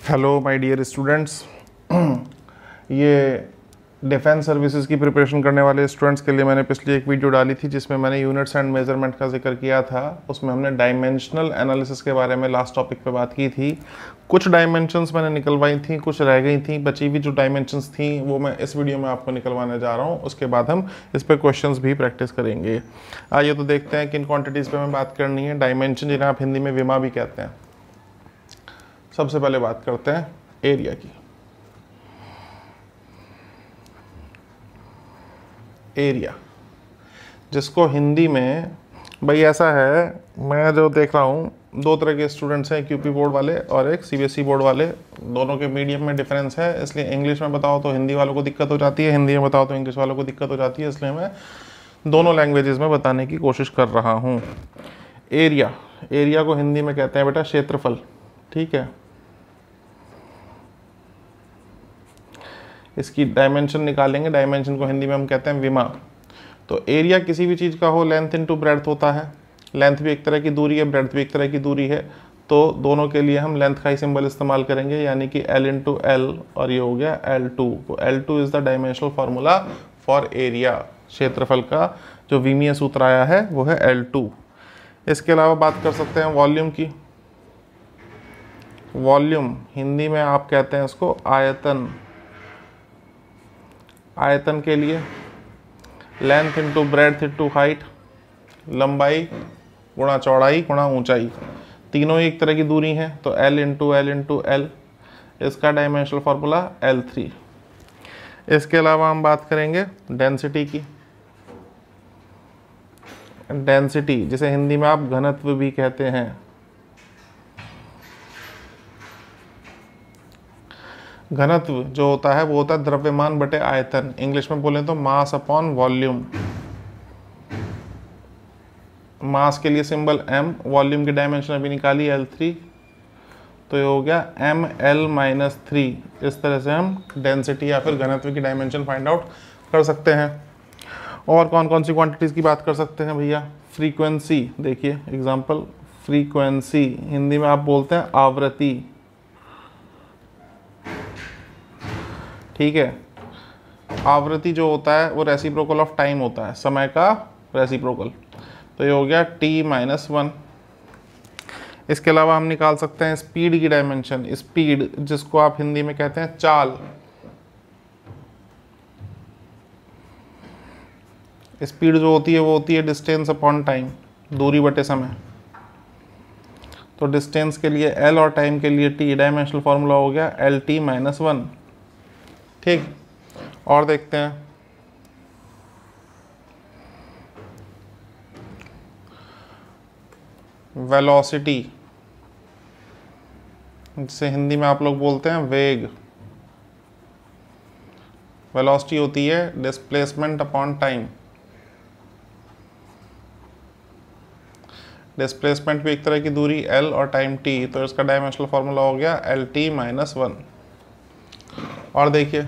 Hello my dear students. ये defence services की preparation करने वाले स्टूडेंट्स के लिए मैंने पिछली एक वीडियो डाली थी जिसमें मैंने यूनिट्स एंड मेजरमेंट का जिक्र किया था। उसमें हमने डायमेंशनल एनालिसिस के बारे में लास्ट टॉपिक पे बात की थी। कुछ डायमेंशंस मैंने निकलवाई थी, कुछ रह गई थी। बची हुई जो डायमेंशंस थी वो मैं इस वीडियो में आपको निकलवाने जा रहा हूँ। उसके बाद हम इस पर क्वेश्चंस भी प्रैक्टिस करेंगे। आइए तो देखते हैं किन क्वान्टिटीज़ पर हमें बात करनी है। डायमेंशन जिन्हें आप हिंदी में विमा भी कहते हैं। सबसे पहले बात करते हैं एरिया की। एरिया जिसको हिंदी में, भाई ऐसा है, मैं जो देख रहा हूँ दो तरह के स्टूडेंट्स हैं, यूपी बोर्ड वाले और एक सीबीएसई बोर्ड वाले। दोनों के मीडियम में डिफरेंस है, इसलिए इंग्लिश में बताओ तो हिंदी वालों को दिक्कत हो जाती है, हिंदी में बताओ तो इंग्लिश वालों को दिक्कत हो जाती है। इसलिए मैं दोनों लैंग्वेजेस में बताने की कोशिश कर रहा हूँ। एरिया, एरिया को हिंदी में कहते हैं बेटा क्षेत्रफल। ठीक है, इसकी डायमेंशन निकालेंगे। डायमेंशन को हिंदी में हम कहते हैं विमा। तो एरिया किसी भी चीज़ का हो, लेंथ इनटू ब्रेड्थ होता है। लेंथ भी एक तरह की दूरी है, ब्रेड्थ भी एक तरह की दूरी है। तो दोनों के लिए हम लेंथ का ही सिंबल इस्तेमाल करेंगे, यानी कि L इंटू एल, और ये हो गया L2। तो L2 is the dimensional formula for area. क्षेत्रफल का जो विमीय सूत्र आया है वो है L2। इसके अलावा बात कर सकते हैं वॉल्यूम की। वॉल्यूम हिंदी में आप कहते हैं इसको आयतन। आयतन के लिए length into breadth into height, लंबाई गुणा चौड़ाई गुणा ऊंचाई, तीनों ही एक तरह की दूरी हैं। तो L into L into L, इसका डायमेंशनल फार्मूला L3। इसके अलावा हम बात करेंगे डेंसिटी की। डेंसिटी जिसे हिंदी में आप घनत्व भी कहते हैं। घनत्व जो होता है वो होता है द्रव्यमान बटे आयतन। इंग्लिश में बोलें तो मास अपॉन वॉल्यूम। मास के लिए सिंबल m, वॉल्यूम की डायमेंशन अभी निकाली L3, तो ये हो गया ml-3। इस तरह से हम डेंसिटी या फिर घनत्व की डायमेंशन फाइंड आउट कर सकते हैं। और कौन कौन सी क्वांटिटीज़ की बात कर सकते हैं भैया? फ्रीक्वेंसी देखिए, एग्जांपल फ्रीक्वेंसी हिंदी में आप बोलते हैं आवृत्ति। ठीक है, आवृत्ति जो होता है वो रेसिप्रोकल ऑफ टाइम होता है, समय का रेसिप्रोकल। तो ये हो गया t-1। इसके अलावा हम निकाल सकते हैं स्पीड की डायमेंशन। स्पीड जिसको आप हिंदी में कहते हैं चाल। स्पीड जो होती है वो होती है डिस्टेंस अपॉन टाइम, दूरी बटे समय। तो डिस्टेंस के लिए L और टाइम के लिए T, डायमेंशनल फार्मूला हो गया L-T-1। ठीक, और देखते हैं वेलोसिटी, जिसे हिंदी में आप लोग बोलते हैं वेग। वेलोसिटी होती है डिस्प्लेसमेंट अपॉन टाइम। डिस्प्लेसमेंट भी एक तरह की दूरी L और टाइम T, तो इसका डायमेंशनल फार्मूला हो गया L-T-1। और देखिए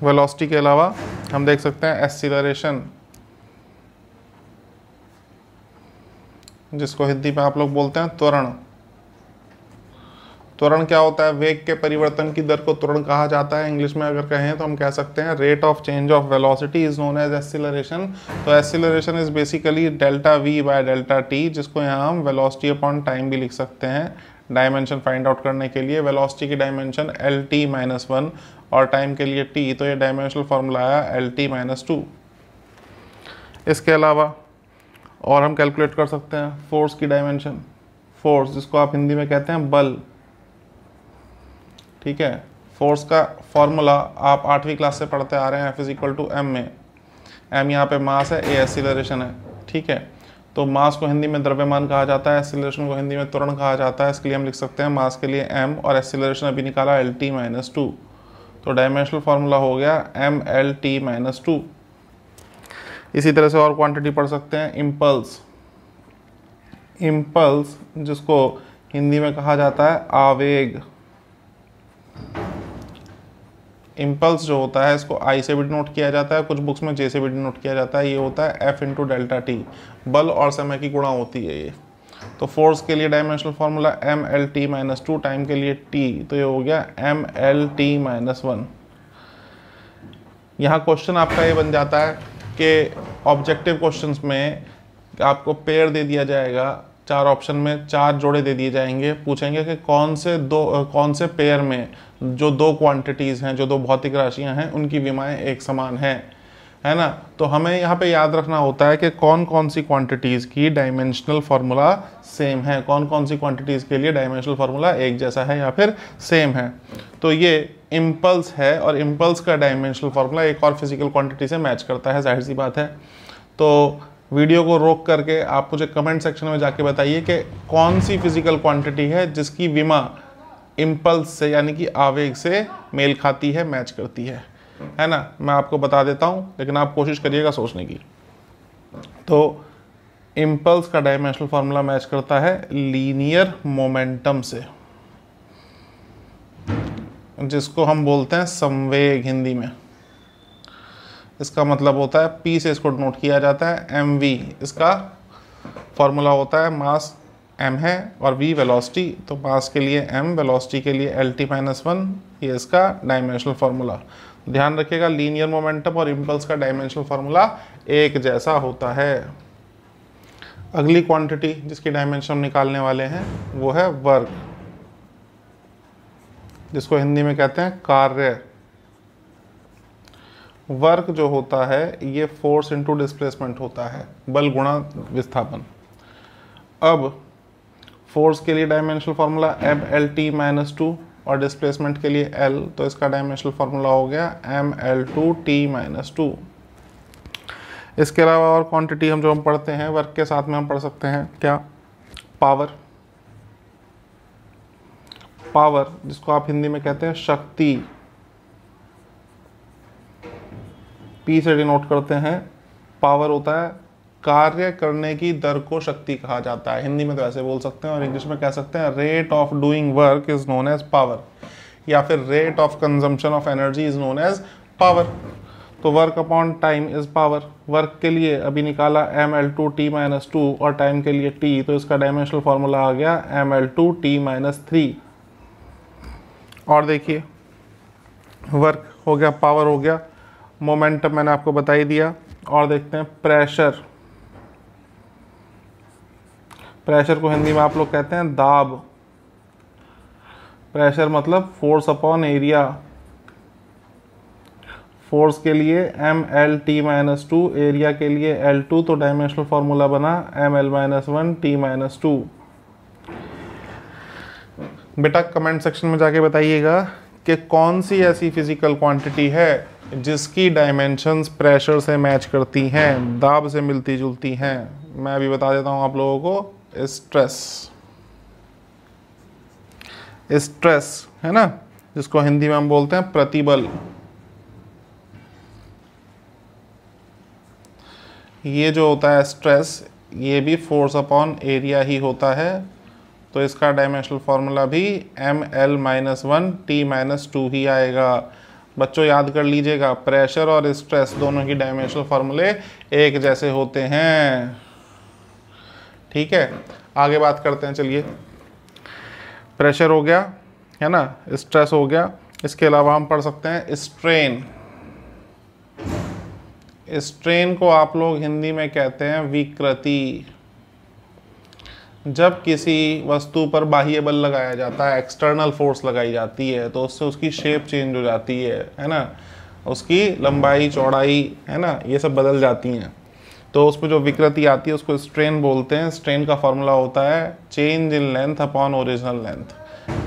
वेलोसिटी के अलावा हम देख सकते हैं एक्सीलरेशन, जिसको हिंदी में आप लोग बोलते हैं त्वरण। त्वरण क्या होता है? वेग के परिवर्तन की दर को त्वरण कहा जाता है। इंग्लिश में अगर कहें तो हम कह सकते हैं rate of change of velocity is known as acceleration. तो acceleration is basically delta V by delta T, जिसको यहाँ हम वेलोसिटी अपॉन टाइम भी लिख सकते हैं। डायमेंशन फाइंड आउट करने के लिए वेलोसिटी की डायमेंशन L-T-1 और टाइम के लिए T, तो ये डायमेंशनल फार्मूला आया L-T-2। इसके अलावा और हम कैलकुलेट कर सकते हैं फोर्स की डायमेंशन। फोर्स जिसको आप हिंदी में कहते हैं बल। ठीक है, फोर्स का फॉर्मूला आप 8वीं क्लास से पढ़ते आ रहे हैं, F=m में। m यहाँ पे मास है, a एक्सीलरेशन है। ठीक है, तो मास को हिंदी में द्रव्यमान कहा जाता है, एक्सीलरेशन को हिंदी में त्वरण कहा जाता है। इसके लिए हम लिख सकते हैं मास के लिए m और एक्सीलरेशन अभी निकाला L-T-2। तो डायमेंशनल फार्मूला हो गया mL-T-2। इसी तरह से और क्वांटिटी पढ़ सकते हैं इम्पल्स। इम्पल्स जिसको हिंदी में कहा जाता है आवेग। इम्पल्स जो होता है इसको I से भी डिनोट किया जाता है, कुछ बुक्स में J से भी डिनोट किया जाता है। ये होता है F इंटू डेल्टा T, बल और समय की गुणा होती है ये। तो फोर्स के लिए डायमेंशनल फार्मूला mLt-2, टाइम के लिए t, तो ये हो गया mLt-1। यहाँ क्वेश्चन आपका ये बन जाता है कि ऑब्जेक्टिव क्वेश्चंस में आपको पेयर दे दिया जाएगा, 4 ऑप्शन में 4 जोड़े दे दिए जाएंगे, पूछेंगे कि कौन से पेयर में जो 2 क्वांटिटीज़ हैं, जो 2 भौतिक राशियां हैं, उनकी विमाएं एक समान हैं, है ना। तो हमें यहाँ पे याद रखना होता है कि कौन कौन सी क्वांटिटीज़ की डायमेंशनल फार्मूला सेम है, कौन कौन सी क्वांटिटीज़ के लिए डायमेंशनल फार्मूला एक जैसा है या फिर सेम है। तो ये इम्पल्स है और इम्पल्स का डायमेंशनल फार्मूला एक और फिजिकल क्वांटिटी से मैच करता है, जाहिर सी बात है। तो वीडियो को रोक करके आप मुझे कमेंट सेक्शन में जाके बताइए कि कौन सी फिजिकल क्वांटिटी है जिसकी विमा इम्पल्स से यानी कि आवेग से मेल खाती है, मैच करती है ना। मैं आपको बता देता हूं, लेकिन आप कोशिश करिएगा सोचने की। तो इम्पल्स का डायमेंशनल फार्मूला मैच करता है लीनियर मोमेंटम से, जिसको हम बोलते हैं संवेग हिंदी में। इसका मतलब होता है P से इसको नोट किया जाता है mv, इसका फॉर्मूला होता है मास m है और v वेलोसिटी, तो मास के लिए m, वेलोसिटी के लिए LT-1, ये इसका डायमेंशनल फार्मूला। ध्यान रखिएगा लीनियर मोमेंटम और इम्पल्स का डायमेंशनल फार्मूला एक जैसा होता है। अगली क्वांटिटी जिसकी डायमेंशन हम निकालने वाले हैं वो है वर्क, जिसको हिंदी में कहते हैं कार्य। वर्क जो होता है ये फोर्स इनटू डिस्प्लेसमेंट होता है, बल गुणा विस्थापन। अब फोर्स के लिए डायमेंशनल फार्मूला mLt-2 और डिस्प्लेसमेंट के लिए L, तो इसका डायमेंशनल फार्मूला हो गया mL2t-2। इसके अलावा और क्वांटिटी हम पढ़ते हैं वर्क के साथ में, हम पढ़ सकते हैं क्या, पावर। पावर जिसको आप हिंदी में कहते हैं शक्ति, P से डिनोट करते हैं। पावर होता है कार्य करने की दर को शक्ति कहा जाता है, हिंदी में तो ऐसे बोल सकते हैं और इंग्लिश में कह सकते हैं rate of doing work is known as power, या फिर rate of consumption of energy is known as power. तो work upon time is power. Work के लिए अभी निकाला mL2t-2 और टाइम के लिए t, तो इसका डायमेंशनल फार्मूला आ गया mL2t-3। और देखिए वर्क हो गया, पावर हो गया, मोमेंटम मैंने आपको बता ही दिया। और देखते हैं प्रेशर। प्रेशर को हिंदी में आप लोग कहते हैं दाब। प्रेशर मतलब फोर्स अपॉन एरिया। फोर्स के लिए mLt-2, एरिया के लिए L2, तो डायमेंशनल फार्मूला बना mL-1t-2। बेटा कमेंट सेक्शन में जाके बताइएगा कि कौन सी ऐसी फिजिकल क्वांटिटी है जिसकी डायमेंशंस प्रेशर से मैच करती हैं, दाब से मिलती जुलती हैं। मैं अभी बता देता हूं आप लोगों को, स्ट्रेस। स्ट्रेस है ना, जिसको हिंदी में हम बोलते हैं प्रतिबल। ये जो होता है स्ट्रेस, ये भी फोर्स अपॉन एरिया ही होता है, तो इसका डायमेंशनल फार्मूला भी mL-1t-2 ही आएगा। बच्चों याद कर लीजिएगा, प्रेशर और स्ट्रेस दोनों की डायमेंशनल फार्मूले एक जैसे होते हैं। ठीक है, आगे बात करते हैं। चलिए, प्रेशर हो गया है ना, स्ट्रेस हो गया। इसके अलावा हम पढ़ सकते हैं स्ट्रेन। स्ट्रेन को आप लोग हिंदी में कहते हैं विकृति। जब किसी वस्तु पर बाह्य बल लगाया जाता है, एक्सटर्नल फोर्स लगाई जाती है, तो उससे उसकी शेप चेंज हो जाती है ना, उसकी लंबाई चौड़ाई है ना, ये सब बदल जाती हैं। तो उसमें जो विकृति आती है उसको स्ट्रेन बोलते हैं। स्ट्रेन का फॉर्मूला होता है change in length upon original length.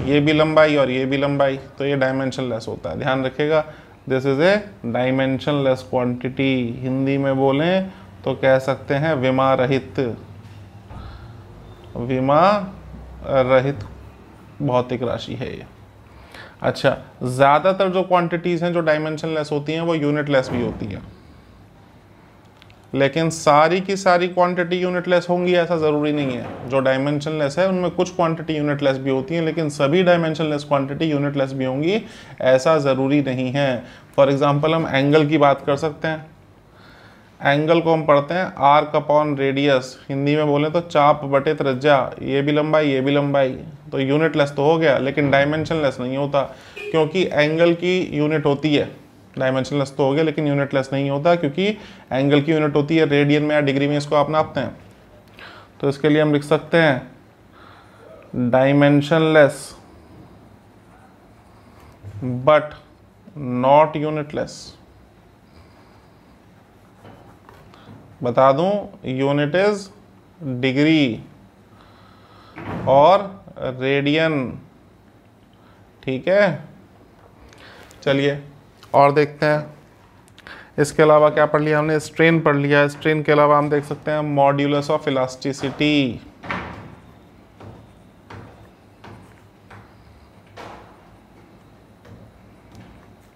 ये भी लंबाई और ये भी लंबाई, तो ये डायमेंशन लेस होता है। ध्यान रखिएगा, this is a dimension less quantity. Hindi में बोलें तो कह सकते हैं विमा रहित। विमा रहित भौतिक राशि है ये। अच्छा, ज़्यादातर जो क्वांटिटीज़ हैं जो डायमेंशन लेस होती हैं वो यूनिट लेस भी होती हैं, लेकिन सारी की सारी क्वांटिटी यूनिट लेस होंगी ऐसा ज़रूरी नहीं है। जो डायमेंशन लेस है उनमें कुछ क्वांटिटी यूनिट लेस भी होती हैं, लेकिन सभी dimension less quantity unit less भी होंगी ऐसा ज़रूरी नहीं है। फॉर एग्जांपल हम एंगल की बात कर सकते हैं। एंगल को हम पढ़ते हैं आर्क अपॉन रेडियस, हिंदी में बोले तो चाप बटे त्रिज्या, ये भी लंबाई ये भी लंबाई, तो यूनिट लेस तो हो गया, लेकिन डायमेंशन लेस नहीं होता, क्योंकि एंगल की यूनिट होती है, डायमेंशन लेस तो हो गया लेकिन यूनिट लेस नहीं होता, क्योंकि एंगल की यूनिट होती है रेडियन में या डिग्री में, इसको आप नापते हैं। तो इसके लिए हम लिख सकते हैं dimension less but not unit less. बता दूं, यूनिट इज डिग्री और रेडियन, ठीक है। चलिए और देखते हैं, इसके अलावा क्या पढ़ लिया हमने, स्ट्रेन पढ़ लिया। स्ट्रेन के अलावा हम देख सकते हैं modulus of elasticity.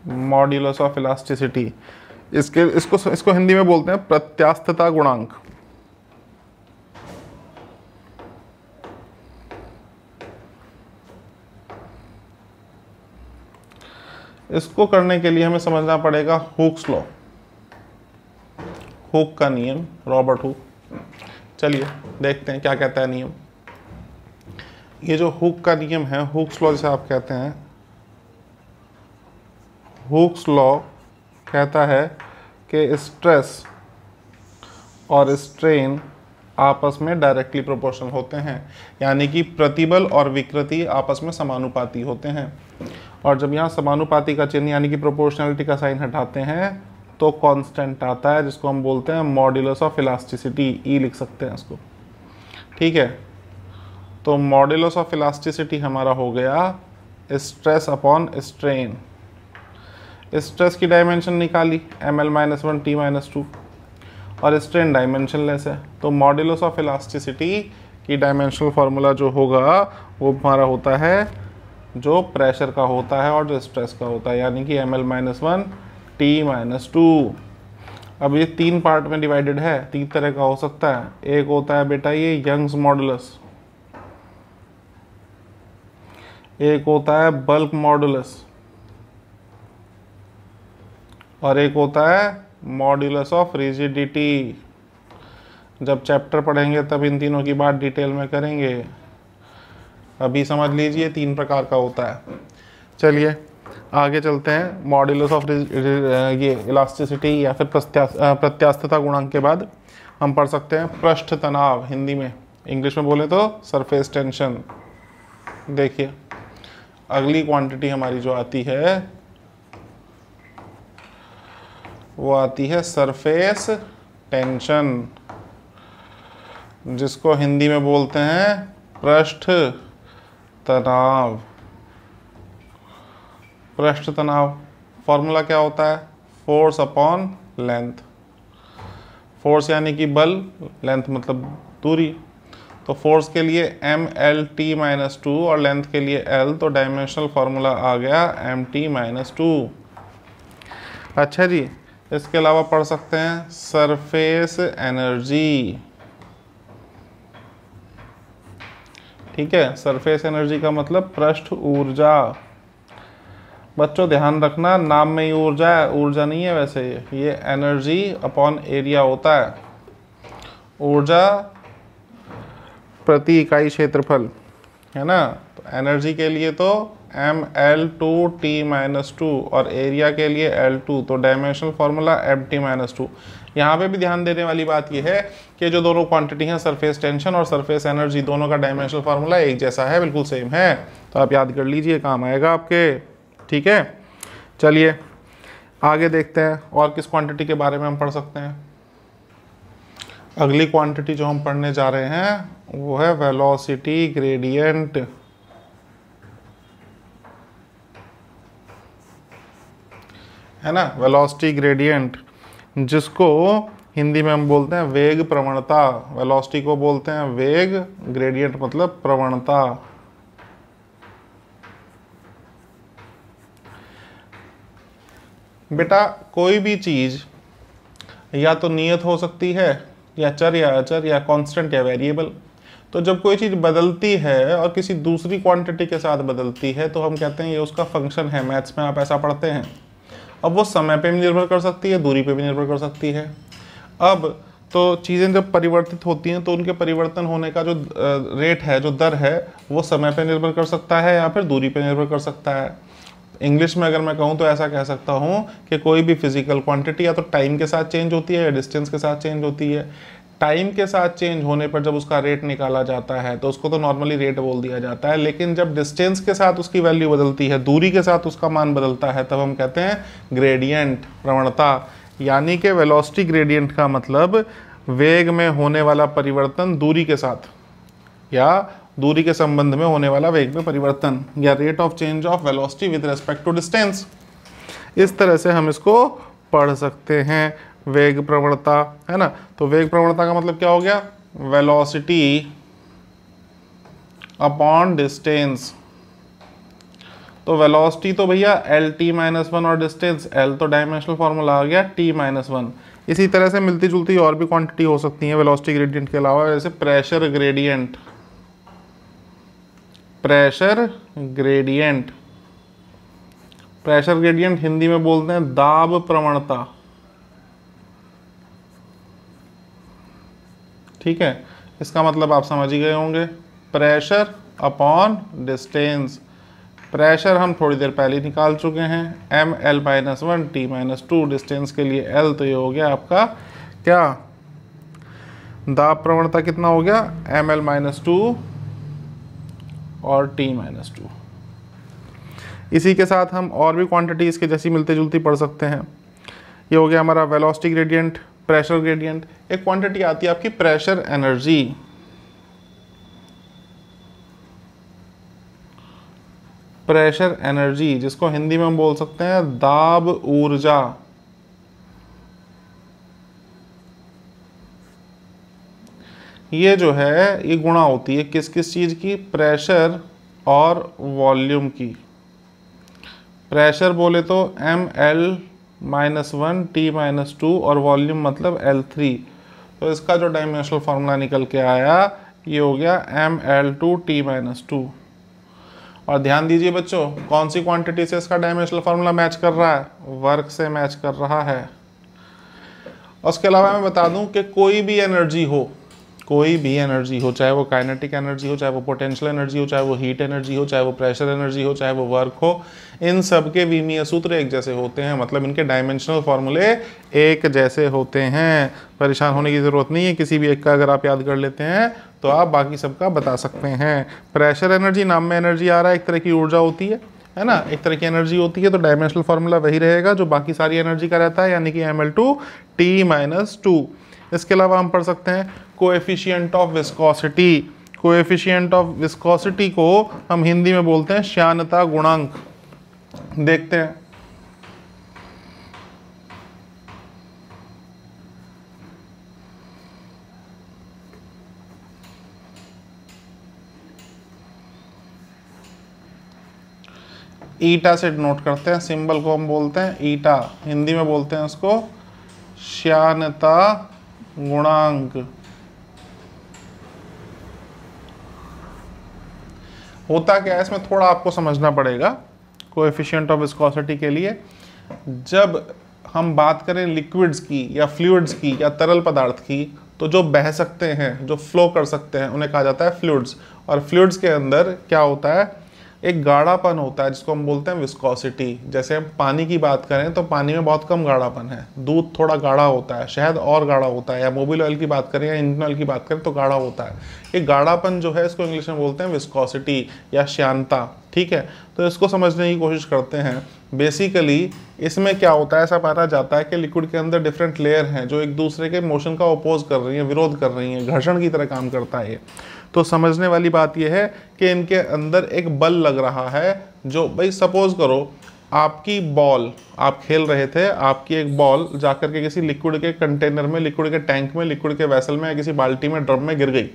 Modulus of elasticity, इसको हिंदी में बोलते हैं प्रत्यास्थता गुणांक। इसको करने के लिए हमें समझना पड़ेगा हुक्स लॉ, हुक का नियम, रॉबर्ट हुक। चलिए देखते हैं क्या कहता है नियम। ये जो हुक का नियम है, हुक्स लॉ जिसे आप कहते हैं, हुक्स लॉ कहता है कि स्ट्रेस और स्ट्रेन आपस में डायरेक्टली प्रोपोर्शनल होते हैं, यानी कि प्रतिबल और विकृति आपस में समानुपाती होते हैं। और जब यहाँ समानुपाती का चिन्ह यानी कि प्रोपोर्शनलिटी का साइन हटाते हैं तो कांस्टेंट आता है, जिसको हम बोलते हैं मॉड्यूलस ऑफ इलास्टिसिटी, ई लिख सकते हैं इसको, ठीक है। तो मॉड्यूलस ऑफ इलास्टिसिटी हमारा हो गया स्ट्रेस अपॉन स्ट्रेन। स्ट्रेस की डायमेंशन निकाली ml-1 t-2 और स्ट्रेन डायमेंशन लेस है, तो मॉड्यूलस ऑफ इलास्टिसिटी की डायमेंशनल फार्मूला जो होगा वो हमारा होता है जो प्रेशर का होता है और जो स्ट्रेस का होता है, यानी कि ml-1 t-2। अब ये तीन पार्ट में डिवाइडेड है, तीन तरह का हो सकता है। एक होता है बेटा ये यंग्स मॉडुलस, एक होता है बल्क मॉडुलस, और एक होता है मॉड्यूलस ऑफ रिजिडिटी। जब चैप्टर पढ़ेंगे तब इन तीनों की बात डिटेल में करेंगे, अभी समझ लीजिए तीन प्रकार का होता है। चलिए आगे चलते हैं। मॉड्यूलस ऑफ ये इलास्टिसिटी या फिर प्रत्यास्थता गुणांक के बाद हम पढ़ सकते हैं पृष्ठ तनाव, हिंदी में, इंग्लिश में बोले तो सरफेस टेंशन। देखिए अगली क्वांटिटी हमारी जो आती है वो आती है सरफेस टेंशन, जिसको हिंदी में बोलते हैं पृष्ठ तनाव। पृष्ठ तनाव फॉर्मूला क्या होता है, फोर्स अपॉन लेंथ। फोर्स यानी कि बल, लेंथ मतलब दूरी, तो फोर्स के लिए mlt-2 और लेंथ के लिए l, तो डायमेंशनल फार्मूला आ गया mt-2। अच्छा जी, इसके अलावा पढ़ सकते हैं सरफेस एनर्जी, ठीक है। सरफेस एनर्जी का मतलब पृष्ठ ऊर्जा। बच्चों ध्यान रखना, नाम में ही ऊर्जा है, ऊर्जा नहीं है वैसे, ये एनर्जी अपॉन एरिया होता है। ऊर्जा प्रति इकाई क्षेत्रफल है ना, तो एनर्जी के लिए तो ml-2 और एरिया के लिए L2, तो डायमेंशनल फार्मूला mt-2। यहाँ पे भी ध्यान देने वाली बात यह है कि जो दोनों क्वांटिटी हैं सरफेस टेंशन और सरफेस एनर्जी, दोनों का डायमेंशनल फार्मूला एक जैसा है, बिल्कुल सेम है, तो आप याद कर लीजिए, काम आएगा आपके, ठीक है। चलिए आगे देखते हैं और किस क्वांटिटी के बारे में हम पढ़ सकते हैं। अगली क्वांटिटी जो हम पढ़ने जा रहे हैं वो है वेलोसिटी ग्रेडियंट। है ना, वेलोसिटी ग्रेडियंट, जिसको हिंदी में हम बोलते हैं वेग प्रवणता। वेलोसिटी को बोलते हैं वेग, ग्रेडियंट मतलब प्रवणता। बेटा कोई भी चीज या तो नियत हो सकती है, या चर या अचर, या कांस्टेंट या वेरिएबल। तो जब कोई चीज बदलती है और किसी दूसरी क्वांटिटी के साथ बदलती है तो हम कहते हैं ये उसका फंक्शन है। मैथ्स में आप ऐसा पढ़ते हैं। अब वो समय पे भी निर्भर कर सकती है, दूरी पे भी निर्भर कर सकती है। अब तो चीज़ें जब परिवर्तित होती हैं तो उनके परिवर्तन होने का जो रेट है, जो दर है, वो समय पे निर्भर कर सकता है या फिर दूरी पे निर्भर कर सकता है। इंग्लिश में अगर मैं कहूँ तो ऐसा कह सकता हूँ कि कोई भी फिजिकल क्वांटिटी या तो टाइम के साथ चेंज होती है या डिस्टेंस के साथ चेंज होती है। टाइम के साथ चेंज होने पर जब उसका रेट निकाला जाता है तो उसको तो नॉर्मली रेट बोल दिया जाता है, लेकिन जब डिस्टेंस के साथ उसकी वैल्यू बदलती है, दूरी के साथ उसका मान बदलता है, तब हम कहते हैं ग्रेडियंट, प्रवणता। यानी कि वेलोसिटी ग्रेडियंट का मतलब वेग में होने वाला परिवर्तन दूरी के साथ या दूरी के संबंध में होने वाला वेग में परिवर्तन, या rate of change of velocity with respect to distance. इस तरह से हम इसको पढ़ सकते हैं, वेग प्रवणता, है ना। तो वेग प्रवणता का मतलब क्या हो गया, वेलोसिटी अपॉन डिस्टेंस। तो वेलोसिटी तो भैया LT-1 और डिस्टेंस L तो डायमेंशनल फॉर्मूला आ गया T-1। इसी तरह से मिलती जुलती और भी क्वांटिटी हो सकती है वेलोसिटी ग्रेडियंट के अलावा, जैसे pressure gradient. Pressure gradient, pressure gradient Hindi में बोलते हैं दाब प्रवणता, ठीक है। इसका मतलब आप समझ ही गए होंगे, प्रेशर अपॉन डिस्टेंस। प्रेशर हम थोड़ी देर पहले ही निकाल चुके हैं, mL-1 T-2, डिस्टेंस के लिए L, तो ये हो गया आपका क्या, दाब प्रवणता कितना हो गया, mL-2 और T-2। इसी के साथ हम और भी क्वांटिटी इसके जैसी मिलती जुलती पढ़ सकते हैं। ये हो गया हमारा वेलोसिटी ग्रेडियंट, प्रेशर ग्रेडियंट। एक क्वांटिटी आती है आपकी प्रेशर एनर्जी। प्रेशर एनर्जी, जिसको हिंदी में हम बोल सकते हैं दाब ऊर्जा। ये जो है ये गुणा होती है किस किस चीज की, प्रेशर और वॉल्यूम की। प्रेशर बोले तो mL-1 T-2 और वॉल्यूम मतलब L3। तो इसका जो डायमेंशनल फॉर्मूला निकल के आया ये हो गया mL2 T-2। और ध्यान दीजिए बच्चों, कौन सी क्वांटिटी से इसका डायमेंशनल फॉर्मूला मैच कर रहा है, वर्क से मैच कर रहा है। उसके अलावा मैं बता दूं कि कोई भी एनर्जी हो, कोई भी एनर्जी हो, चाहे वो काइनेटिक एनर्जी हो, चाहे वो पोटेंशियल एनर्जी हो, चाहे वो हीट एनर्जी हो, चाहे वो प्रेशर एनर्जी हो, चाहे वो वर्क हो, इन सब के विमीय सूत्र एक जैसे होते हैं, मतलब इनके डायमेंशनल फॉर्मूले एक जैसे होते हैं। परेशान होने की ज़रूरत नहीं है, किसी भी एक का अगर आप याद कर लेते हैं तो आप बाकी सबका बता सकते हैं। प्रेशर एनर्जी, नाम में एनर्जी आ रहा है, एक तरह की ऊर्जा होती है ना, एक तरह की एनर्जी होती है, तो डायमेंशनल फॉर्मूला वही रहेगा जो बाकी सारी एनर्जी का रहता है, यानी कि mL2 T-2। इसके अलावा हम पढ़ सकते हैं coefficient of viscosity. Coefficient of viscosity को हम हिंदी में बोलते हैं श्यानता गुणांक। देखते हैं, ईटा से नोट करते हैं, सिंबल को हम बोलते हैं ईटा, हिंदी में बोलते हैं उसको श्यानता गुणांक। होता क्या है, इसमें थोड़ा आपको समझना पड़ेगा कोएफिशिएंट ऑफ विस्कोसिटी के लिए। जब हम बात करें लिक्विड्स की या फ्लूइड्स की या तरल पदार्थ की, तो जो बह सकते हैं, जो फ्लो कर सकते हैं, उन्हें कहा जाता है फ्लूइड्स। और फ्लूइड्स के अंदर क्या होता है, एक गाढ़ापन होता है जिसको हम बोलते हैं विस्कोसिटी। जैसे हम पानी की बात करें तो पानी में बहुत कम गाढ़ापन है, दूध थोड़ा गाढ़ा होता है, शहद और गाढ़ा होता है, या मोबिल ऑयल की बात करें या इंजन ऑयल की बात करें तो गाढ़ा होता है। ये गाढ़ापन जो है इसको इंग्लिश में बोलते हैं विस्कोसिटी या श्यानता, ठीक है। तो इसको समझने की कोशिश करते हैं। बेसिकली इसमें क्या होता है, ऐसा पाया जाता है कि लिक्विड के अंदर डिफरेंट लेयर हैं जो एक दूसरे के मोशन का अपोज कर रही हैं, विरोध कर रही हैं, घर्षण की तरह काम करता है ये। तो समझने वाली बात यह है कि इनके अंदर एक बल लग रहा है, जो भाई सपोज करो आपकी बॉल, आप खेल रहे थे, आपकी एक बॉल जाकर के किसी लिक्विड के कंटेनर में, लिक्विड के टैंक में, लिक्विड के वेसल में या किसी बाल्टी में, ड्रम में गिर गई।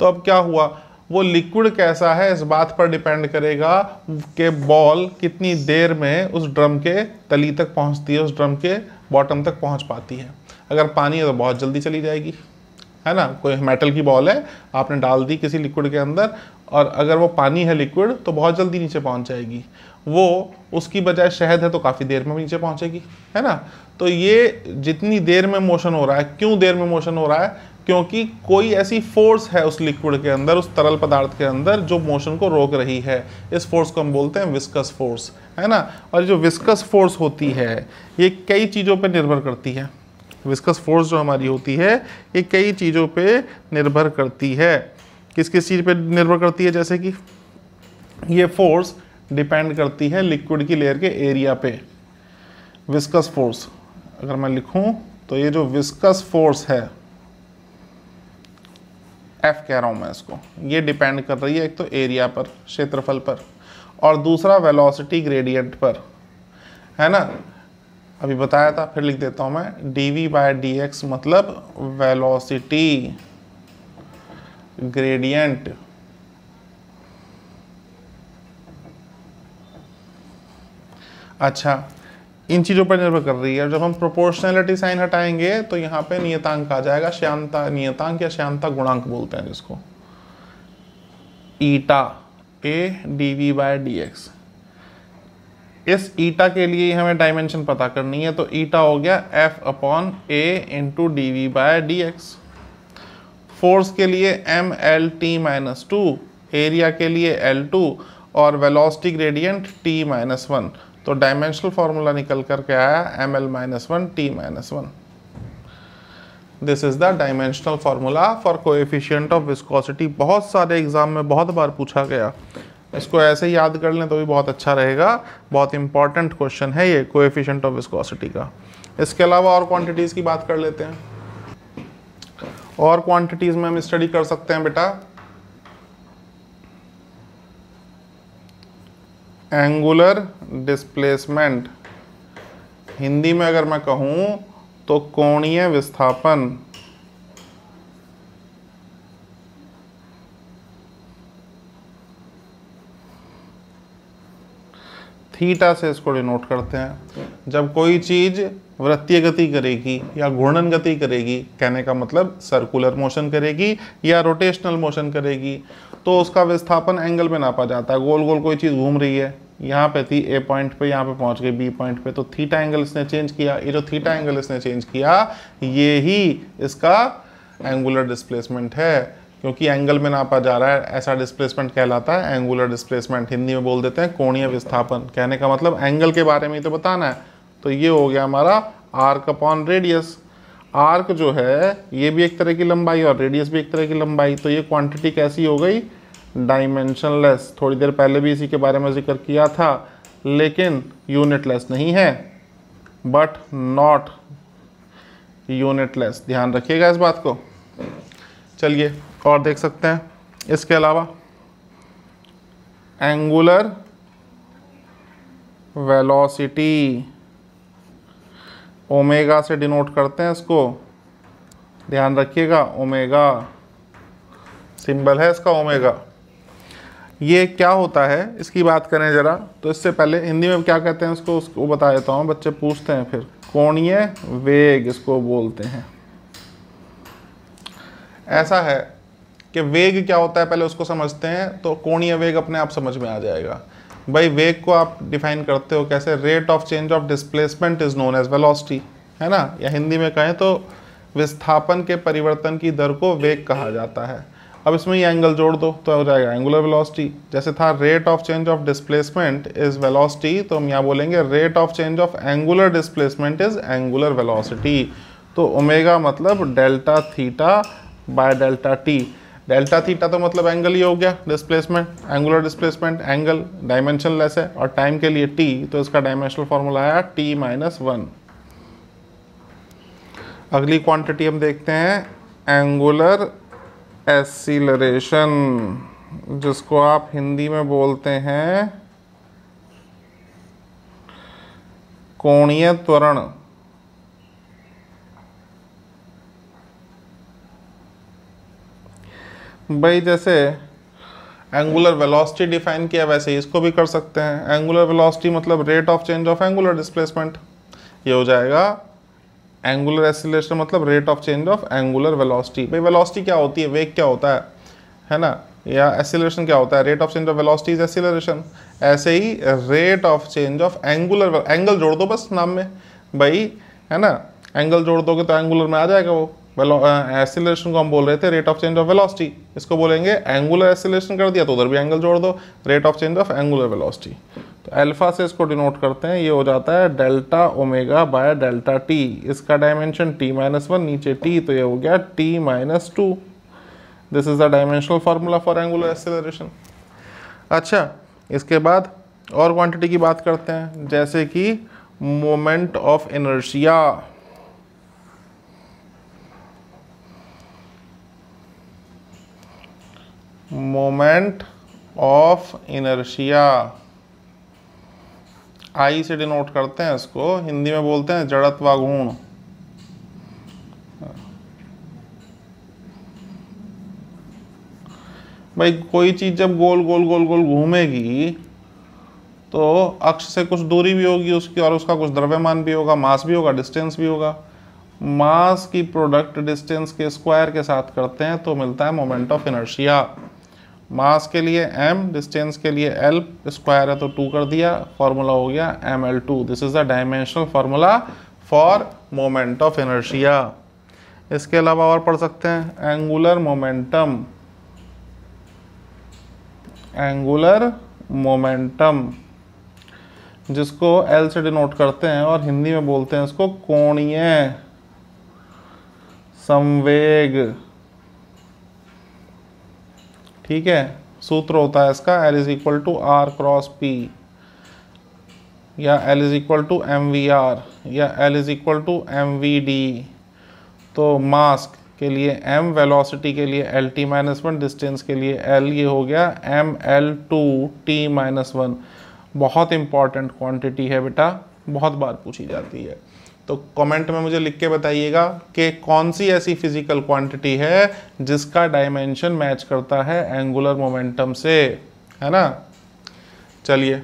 तो अब क्या हुआ, वो लिक्विड कैसा है इस बात पर डिपेंड करेगा कि बॉल कितनी देर में उस ड्रम के तली तक पहुंचती है, उस ड्रम के बॉटम तक पहुंच पाती है। अगर पानी है तो बहुत जल्दी चली जाएगी, है ना। कोई मेटल की बॉल है, आपने डाल दी किसी लिक्विड के अंदर, और अगर वो पानी है लिक्विड तो बहुत जल्दी नीचे पहुंच जाएगी, वो उसकी बजाय शहद है तो काफ़ी देर में नीचे पहुंचेगी, है ना। तो ये जितनी देर में मोशन हो रहा है, क्यों देर में मोशन हो रहा है, क्योंकि कोई ऐसी फोर्स है उस लिक्विड के अंदर, उस तरल पदार्थ के अंदर, जो मोशन को रोक रही है। इस फोर्स को हम बोलते हैं विस्कस फोर्स, है ना। और जो विस्कस फोर्स होती है ये कई चीज़ों पर निर्भर करती है। विस्कस फोर्स जो हमारी होती है ये कई चीज़ों पे निर्भर करती है। किस किस चीज़ पे निर्भर करती है, जैसे कि ये फोर्स डिपेंड करती है लिक्विड की लेयर के एरिया पे। विस्कस फोर्स अगर मैं लिखूं तो ये जो विस्कस फोर्स है, एफ कह रहा हूं मैं इसको, ये डिपेंड कर रही है एक तो एरिया पर, क्षेत्रफल पर, और दूसरा वेलोसिटी ग्रेडियंट पर, है ना। अभी बताया था, फिर लिख देता हूं मैं, dv/dx मतलब वेलोसिटी ग्रेडियंट। अच्छा, इन चीज़ों पर निर्भर कर रही है। जब हम प्रोपोर्शनैलिटी साइन हटाएंगे तो यहाँ पे नियतांक आ जाएगा, श्यानता नियतांक या श्यानता गुणांक बोलते हैं जिसको, ईटा a dv/dx। इस ईटा के लिए हमें डायमेंशन पता करनी है, तो ईटा हो गया F/a इंटू dv/dx। फोर्स के लिए mlt-2, एरिया के लिए L2 और वेलोसिटी ग्रेडियंट t-1। तो डायमेंशनल फॉर्मूला निकल कर के आया ml-1 t-1। This is the dimensional formula for coefficient of viscosity. बहुत सारे एग्जाम में बहुत बार पूछा गया, इसको ऐसे ही याद कर लें तो भी बहुत अच्छा रहेगा। बहुत इंपॉर्टेंट क्वेश्चन है ये कोएफिशिएंट ऑफ विस्कोसिटी का। इसके अलावा और क्वांटिटीज की बात कर लेते हैं। और क्वांटिटीज में हम स्टडी कर सकते हैं बेटा, एंगुलर डिस्प्लेसमेंट, हिंदी में अगर मैं कहूं तो कोणीय विस्थापन। थीटा से इसको डिनोट करते हैं। जब कोई चीज वृत्तीय गति करेगी या घूर्णन गति करेगी, कहने का मतलब सर्कुलर मोशन करेगी या रोटेशनल मोशन करेगी, तो उसका विस्थापन एंगल में नापा जाता है। गोल गोल कोई चीज़ घूम रही है, यहाँ पे थी ए पॉइंट पे, यहाँ पे पहुँच गई बी पॉइंट पे, तो थीटा एंगल इसने चेंज किया। ये जो थीटा एंगल इसने चेंज किया, ये ही इसका एंगुलर डिस्प्लेसमेंट है, क्योंकि एंगल में नापा जा रहा है। ऐसा डिस्प्लेसमेंट कहलाता है एंगुलर डिस्प्लेसमेंट। हिंदी में बोल देते हैं कोणीय विस्थापन। कहने का मतलब एंगल के बारे में ही तो बताना है। तो ये हो गया हमारा आर्क अपॉन रेडियस। आर्क जो है ये भी एक तरह की लंबाई और रेडियस भी एक तरह की लंबाई। तो ये क्वांटिटी कैसी हो गई, डायमेंशनलेस। थोड़ी देर पहले भी इसी के बारे में जिक्र किया था, लेकिन यूनिटलेस नहीं है, बट नॉट यूनिटलेस। ध्यान रखिएगा इस बात को। चलिए और देख सकते हैं इसके अलावा एंगुलर वेलोसिटी, ओमेगा से डिनोट करते हैं इसको। ध्यान रखिएगा, ओमेगा सिंबल है इसका, ओमेगा। ये क्या होता है इसकी बात करें जरा, तो इससे पहले हिंदी में क्या कहते हैं इसको, उसको बता देता हूँ, बच्चे पूछते हैं फिर। कोणीय वेग इसको बोलते हैं। ऐसा है कि वेग क्या होता है पहले उसको समझते हैं, तो कोणीय वेग अपने आप समझ में आ जाएगा। भाई वेग को आप डिफाइन करते हो कैसे, rate of change of displacement is known as velocity, है ना। या हिंदी में कहें तो विस्थापन के परिवर्तन की दर को वेग कहा जाता है। अब इसमें ये एंगल जोड़ दो तो हो जाएगा एंगुलर वेलोसिटी। जैसे था rate of change of displacement is velocity, तो हम यहाँ बोलेंगे rate of change of angular displacement is angular velocity. तो ओमेगा मतलब delta theta by delta T. Delta theta तो मतलब एंगल ही हो गया, displacement, angular displacement, angle dimensionless है, और टाइम के लिए टी, तो इसका डायमेंशनल फॉर्मूला आया t-1। अगली क्वांटिटी हम देखते हैं एंगुलर एक्सीलरेशन, जिसको आप हिंदी में बोलते हैं कोणीय त्वरण। भाई जैसे एंगुलर वेलोसिटी डिफाइन किया वैसे ही इसको भी कर सकते हैं। एंगुलर वेलोसिटी मतलब rate of change of angular displacement. ये हो जाएगा एंगुलर एक्सीलरेशन मतलब rate of change of angular velocity. भाई वेलोसिटी क्या होती है, वेग क्या होता है ना। या एक्सीलरेशन क्या होता है, rate of change of velocity is acceleration. ऐसे ही rate of change of angular, angle जोड़ दो बस नाम में भाई, है ना, एंगल जोड़ दोगे तो एंगुलर में आ जाएगा वो। एक्सीलरेशन को हम बोल रहे थे rate of change of velocity, इसको बोलेंगे एंगुलर एक्सीलरेशन, कर दिया तो उधर भी एंगल जोड़ दो, rate of change of angular velocity. तो अल्फा से इसको डिनोट करते हैं, ये हो जाता है delta omega by delta T, इसका डायमेंशन t-1, नीचे t, तो ये हो गया t-2। This is the dimensional formula for angular acceleration. अच्छा, इसके बाद और क्वांटिटी की बात करते हैं, जैसे कि moment of inertia. Moment of inertia I से डिनोट करते हैं इसको, हिंदी में बोलते हैं जड़त्वाघूर्ण। भाई कोई चीज जब गोल गोल गोल गोल घूमेगी तो अक्ष से कुछ दूरी भी होगी उसकी, और उसका कुछ द्रव्यमान भी होगा, मास भी होगा, डिस्टेंस भी होगा। मास की प्रोडक्ट डिस्टेंस के स्क्वायर के साथ करते हैं तो मिलता है मोमेंट ऑफ इनर्शिया। मास के लिए m, डिस्टेंस के लिए l, स्क्वायर है तो 2 कर दिया, फॉर्मूला हो गया ml2। This is the dimensional formula for moment of inertia. इसके अलावा और पढ़ सकते हैं एंगुलर मोमेंटम। एंगुलर मोमेंटम जिसको L से डिनोट करते हैं और हिंदी में बोलते हैं इसको कोणीय संवेग। ठीक है, सूत्र होता है इसका L is equal to R cross P, या L is equal to MVR, या L is equal to MVD। तो मास के लिए m, वेलोसिटी के लिए LT-1, डिस्टेंस के लिए L, ये हो गया ML2T-1। बहुत इंपॉर्टेंट क्वांटिटी है बेटा, बहुत बार पूछी जाती है। तो कमेंट में मुझे लिख के बताइएगा कि कौन सी ऐसी फिजिकल क्वांटिटी है जिसका डायमेंशन मैच करता है एंगुलर मोमेंटम से, है ना। चलिए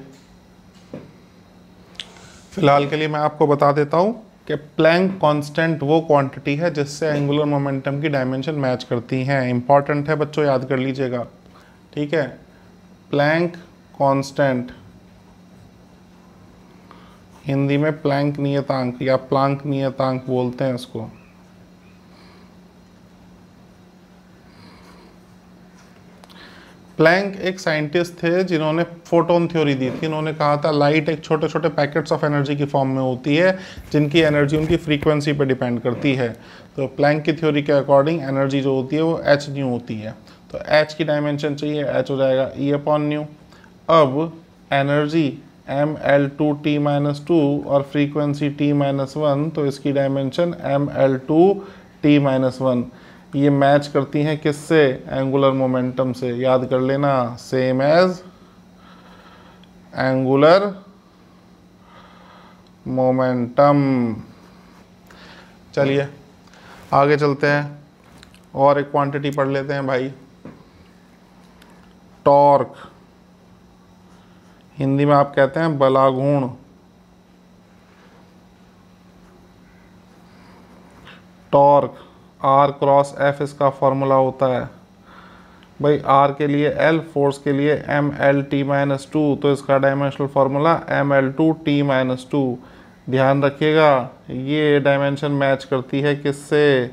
फिलहाल के लिए मैं आपको बता देता हूं कि प्लैंक कांस्टेंट वो क्वांटिटी है जिससे एंगुलर मोमेंटम की डायमेंशन मैच करती हैं। इंपॉर्टेंट है बच्चों, याद कर लीजिएगा, ठीक है। प्लैंक कांस्टेंट, हिंदी में प्लैंक नियतांक या प्लांक नियतांक बोलते हैं इसको। प्लैंक एक साइंटिस्ट थे जिन्होंने फोटोन थ्योरी दी थी। इन्होंने कहा था लाइट एक छोटे छोटे पैकेट्स ऑफ एनर्जी की फॉर्म में होती है जिनकी एनर्जी उनकी फ्रीक्वेंसी पे डिपेंड करती है। तो प्लैंक की थ्योरी के अकॉर्डिंग एनर्जी जो होती है वो h न्यू होती है। तो h की डायमेंशन चाहिए, h हो जाएगा E/न्यू। अब एनर्जी mL2T-2 और फ्रीक्वेंसी T-1, तो इसकी डायमेंशन mL2T-1। ये मैच करती हैं किससे, एंगुलर मोमेंटम से। याद कर लेना, सेम एज एंगुलर मोमेंटम। चलिए आगे चलते हैं और एक क्वांटिटी पढ़ लेते हैं भाई, टॉर्क। हिंदी में आप कहते हैं बलाघूर्ण। टॉर्क R क्रॉस F इसका फॉर्मूला होता है भाई। R के लिए L, फोर्स के लिए mL/T-2, तो इसका डायमेंशनल फार्मूला mL2T-2। ध्यान रखिएगा ये डायमेंशन मैच करती है किससे,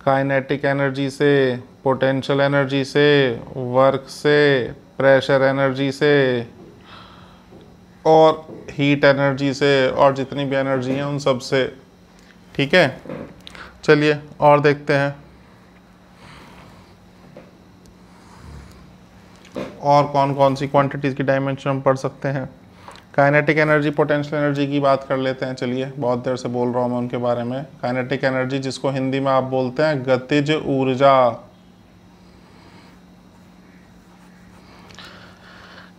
काइनेटिक एनर्जी से, पोटेंशियल एनर्जी से, वर्क से, प्रेशर एनर्जी से और हीट एनर्जी से, और जितनी भी एनर्जी है उन सब से। ठीक है, चलिए और देखते हैं और कौन कौन सी क्वांटिटीज की डायमेंशन हम पढ़ सकते हैं। काइनेटिक एनर्जी, पोटेंशियल एनर्जी की बात कर लेते हैं। चलिए, बहुत देर से बोल रहा हूँ मैं उनके बारे में। काइनेटिक एनर्जी जिसको हिंदी में आप बोलते हैं गतिज ऊर्जा।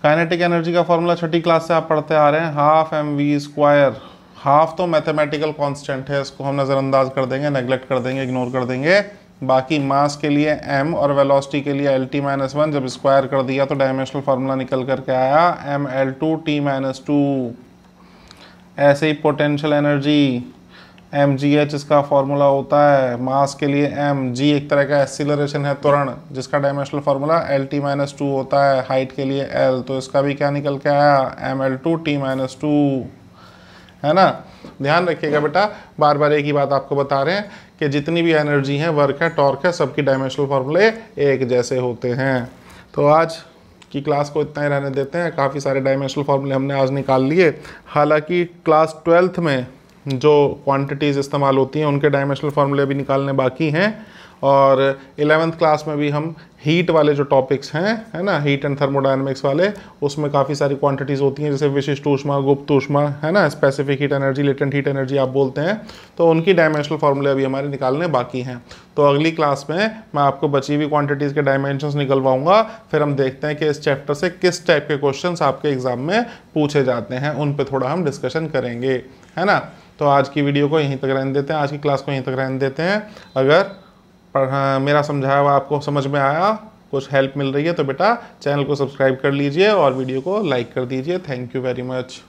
काइनेटिक एनर्जी का फॉर्मूला छठी क्लास से आप पढ़ते आ रहे हैं, हाफ mv²। हाफ तो मैथमेटिकल कांस्टेंट है, इसको हम नज़रअंदाज कर देंगे, नेग्लेक्ट कर देंगे, इग्नोर कर देंगे। बाकी मास के लिए m और वेलोसिटी के लिए LT-1, जब स्क्वायर कर दिया तो डायमेंशनल फार्मूला निकल करके आया mL2T-2। ऐसे ही पोटेंशियल एनर्जी, mgh इसका फॉर्मूला होता है मास के लिए m, g एक तरह का एक्सीलरेशन है त्वरण जिसका डायमेंशनल फार्मूला LT-2 होता है, हाइट के लिए l, तो इसका भी क्या निकल के आया ml2T-2, है ना। ध्यान रखिएगा बेटा, बार बार एक ही बात आपको बता रहे हैं कि जितनी भी एनर्जी है, वर्क है, टॉर्क है, सबकी डायमेंशनल फार्मूले एक जैसे होते हैं। तो आज की क्लास को इतना ही रहने देते हैं, काफ़ी सारे डायमेंशनल फार्मूले हमने आज निकाल लिए। हालांकि क्लास 12th में जो क्वांटिटीज़ इस्तेमाल होती हैं उनके डायमेंशनल फार्मूले भी निकालने बाकी हैं, और 11th क्लास में भी हम हीट वाले जो टॉपिक्स हैं, है ना, हीट एंड थर्मोडायनेमिक्स वाले, उसमें काफ़ी सारी क्वांटिटीज़ होती हैं जैसे विशिष्ट ऊष्मा, गुप्त ऊष्मा, है ना, specific heat energy, latent heat energy आप बोलते हैं, तो उनकी डायमेंशनल फार्मूले अभी हमारे निकालने बाकी हैं। तो अगली क्लास में मैं आपको बची हुई क्वांटिटीज़ के डायमेंशंस निकलवाऊंगा, फिर हम देखते हैं कि इस चैप्टर से किस टाइप के क्वेश्चंस आपके एग्जाम में पूछे जाते हैं, उन पर थोड़ा हम डिस्कशन करेंगे, है ना। तो आज की वीडियो को यहीं तक रहने देते हैं, आज की क्लास को यहीं तक रहने देते हैं। अगर मेरा समझाया हुआ आपको समझ में आया, कुछ हेल्प मिल रही है, तो बेटा चैनल को सब्सक्राइब कर लीजिए और वीडियो को लाइक कर दीजिए। Thank you very much.